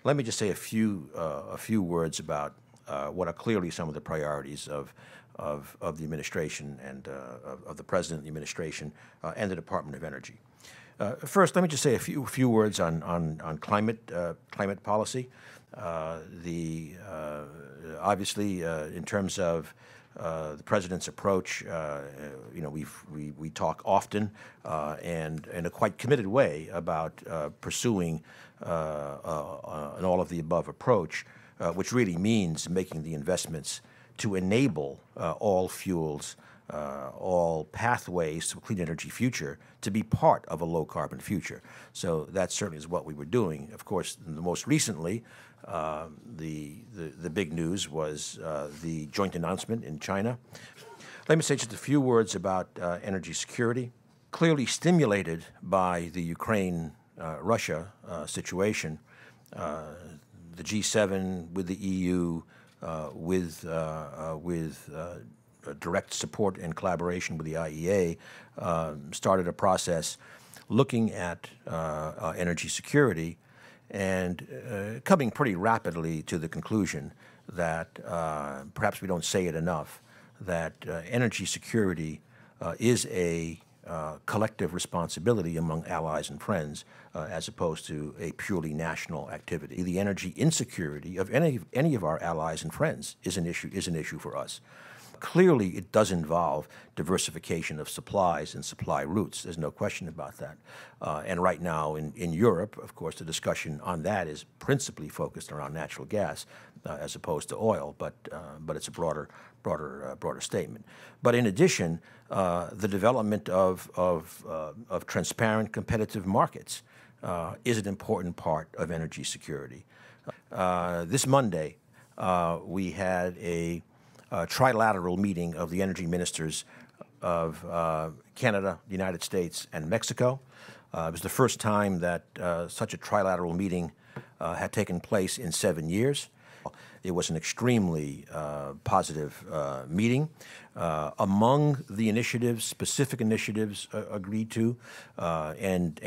let me just say a few words about what are clearly some of the priorities of the administration and of the President, the administration, and the Department of Energy. First, let me just say a few words on climate policy. Obviously, in terms of the President's approach, you know, we talk often and in a quite committed way about pursuing an all-of-the-above approach, which really means making the investments to enable all fuels, all pathways to a clean energy future to be part of a low-carbon future. So that certainly is what we were doing. Of course, most recently, the big news was the joint announcement in China. Let me say just a few words about energy security. Clearly stimulated by the Ukraine-Russia situation, the G7 with the EU, with direct support and collaboration with the IEA, started a process looking at energy security and coming pretty rapidly to the conclusion that perhaps we don't say it enough, that energy security is a collective responsibility among allies and friends as opposed to a purely national activity. The energy insecurity of any of our allies and friends is an issue for us. Clearly, it does involve diversification of supplies and supply routes. There's no question about that. And right now in Europe, of course, the discussion on that is principally focused around natural gas as opposed to oil, but it's a broader statement. But in addition, the development of transparent, competitive markets is an important part of energy security. This Monday, we had a trilateral meeting of the energy ministers of Canada, the United States, and Mexico. It was the first time that such a trilateral meeting had taken place in 7 years. It was an extremely positive meeting. Among the initiatives, specific initiatives agreed to and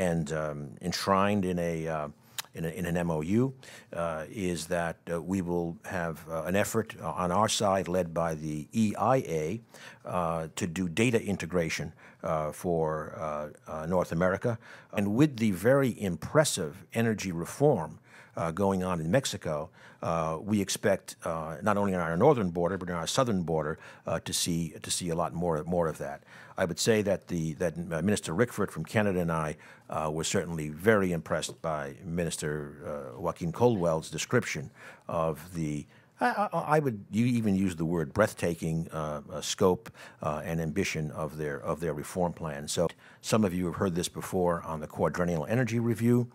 enshrined in an MOU is that we will have an effort on our side led by the EIA to do data integration for North America. And with the very impressive energy reform going on in Mexico, we expect not only on our northern border but on our southern border to see a lot more of that. I would say that Minister Rickford from Canada and I were certainly very impressed by Minister Joaquin Coldwell's description of the I would even use the word breathtaking scope and ambition of their reform plan. So some of you have heard this before on the Quadrennial Energy Review.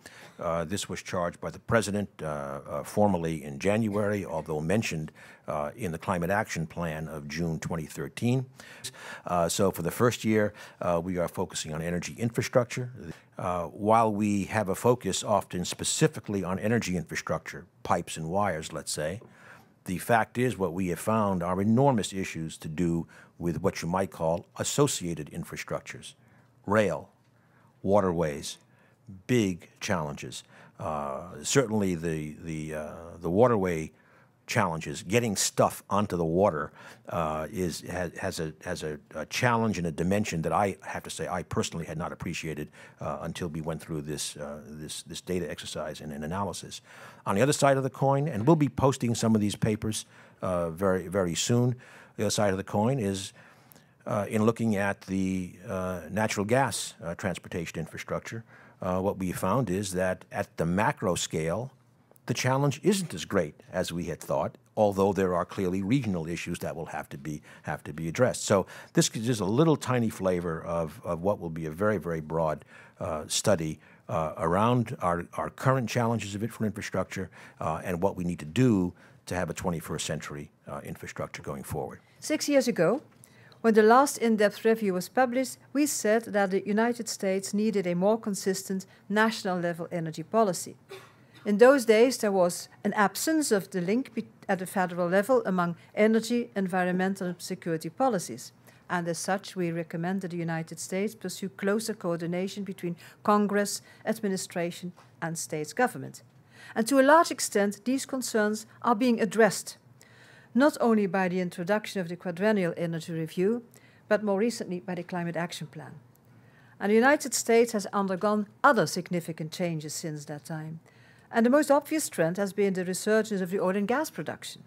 This was charged by the President formally in January, although mentioned in the Climate Action Plan of June 2013. So for the first year, we are focusing on energy infrastructure. While we have a focus often specifically on energy infrastructure, pipes and wires, let's say, the fact is what we have found are enormous issues to do with what you might call associated infrastructures, rail, waterways, big challenges. Certainly the waterway challenges, getting stuff onto the water has a challenge and a dimension that I have to say I personally had not appreciated until we went through this data exercise and analysis. On the other side of the coin, and we'll be posting some of these papers very soon, the other side of the coin is in looking at the natural gas transportation infrastructure. What we found is that at the macro scale, the challenge isn't as great as we had thought, although there are clearly regional issues that will have to be addressed. So this gives us a little tiny flavor of what will be a very broad study around our current challenges for infrastructure and what we need to do to have a 21st century infrastructure going forward. 6 years ago, when the last in-depth review was published, we said that the United States needed a more consistent national-level energy policy. In those days, there was an absence of the link at the federal level among energy, environmental, and security policies. And as such, we recommended the United States pursue closer coordination between Congress, administration, and states government. And to a large extent, these concerns are being addressed, not only by the introduction of the Quadrennial Energy Review, but more recently by the Climate Action Plan. And the United States has undergone other significant changes since that time. And the most obvious trend has been the resurgence of the oil and gas production.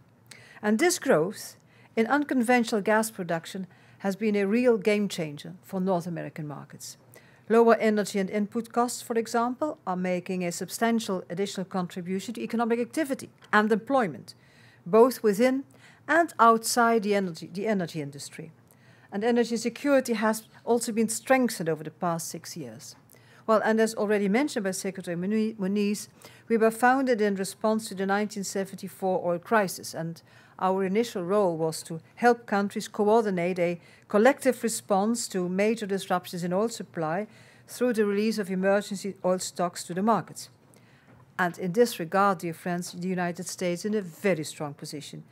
And this growth in unconventional gas production has been a real game changer for North American markets. Lower energy and input costs, for example, are making a substantial additional contribution to economic activity and employment, both within and outside the energy industry. And energy security has also been strengthened over the past 6 years. Well, and as already mentioned by Secretary Muniz, we were founded in response to the 1974 oil crisis, and our initial role was to help countries coordinate a collective response to major disruptions in oil supply through the release of emergency oil stocks to the markets. And in this regard, dear friends, the United States is in a very strong position.